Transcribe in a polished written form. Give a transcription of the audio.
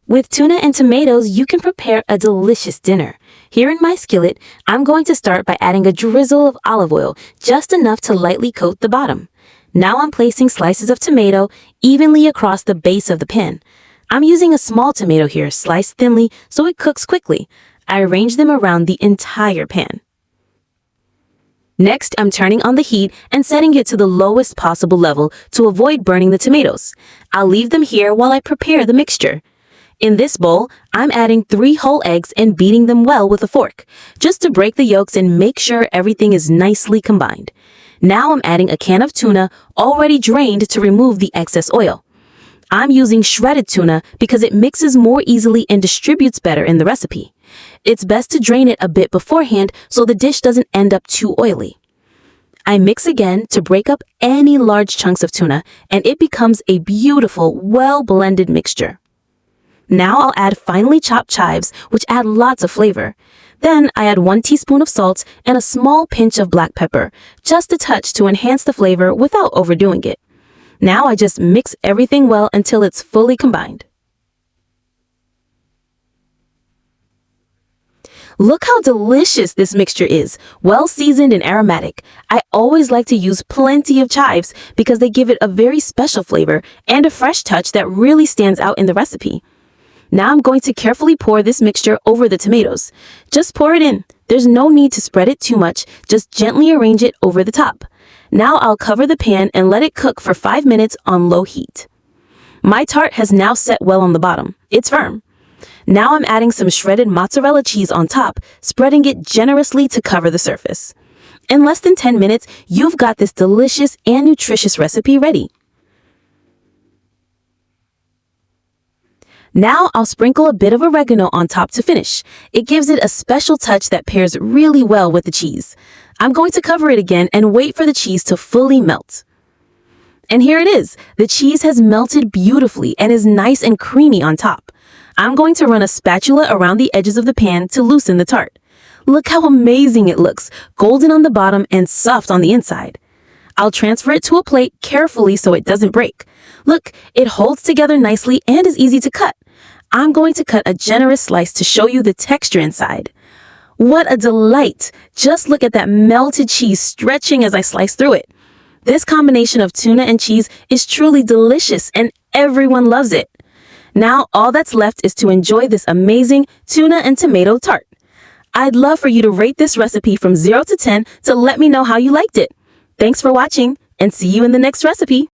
With tuna and tomatoes, you can prepare a delicious dinner. Here in my skillet, I'm going to start by adding a drizzle of olive oil, just enough to lightly coat the bottom. Now I'm placing slices of tomato evenly across the base of the pan. I'm using a small tomato here, sliced thinly so it cooks quickly. I arrange them around the entire pan. Next, I'm turning on the heat and setting it to the lowest possible level to avoid burning the tomatoes. I'll leave them here while I prepare the mixture. In this bowl, I'm adding 3 whole eggs and beating them well with a fork, just to break the yolks and make sure everything is nicely combined. Now I'm adding a can of tuna, already drained to remove the excess oil. I'm using shredded tuna because it mixes more easily and distributes better in the recipe. It's best to drain it a bit beforehand so the dish doesn't end up too oily. I mix again to break up any large chunks of tuna, and it becomes a beautiful, well-blended mixture. Now I'll add finely chopped chives, which add lots of flavor. Then I add 1 teaspoon of salt and a small pinch of black pepper, just a touch to enhance the flavor without overdoing it. Now I just mix everything well until it's fully combined. Look how delicious this mixture is, well seasoned and aromatic. I always like to use plenty of chives because they give it a very special flavor and a fresh touch that really stands out in the recipe. Now I'm going to carefully pour this mixture over the tomatoes. Just pour it in. There's no need to spread it too much, just gently arrange it over the top. Now I'll cover the pan and let it cook for 5 minutes on low heat. My tart has now set well on the bottom. It's firm. Now I'm adding some shredded mozzarella cheese on top, spreading it generously to cover the surface. In less than 10 minutes, you've got this delicious and nutritious recipe ready. Now I'll sprinkle a bit of oregano on top to finish. It gives it a special touch that pairs really well with the cheese. I'm going to cover it again and wait for the cheese to fully melt. And here it is. The cheese has melted beautifully and is nice and creamy on top. I'm going to run a spatula around the edges of the pan to loosen the tart. Look how amazing it looks, golden on the bottom and soft on the inside. I'll transfer it to a plate carefully so it doesn't break. Look, it holds together nicely and is easy to cut. I'm going to cut a generous slice to show you the texture inside. What a delight! Just look at that melted cheese stretching as I slice through it. This combination of tuna and cheese is truly delicious and everyone loves it. Now all that's left is to enjoy this amazing tuna and tomato tart. I'd love for you to rate this recipe from 0 to 10 to let me know how you liked it. Thanks for watching and see you in the next recipe.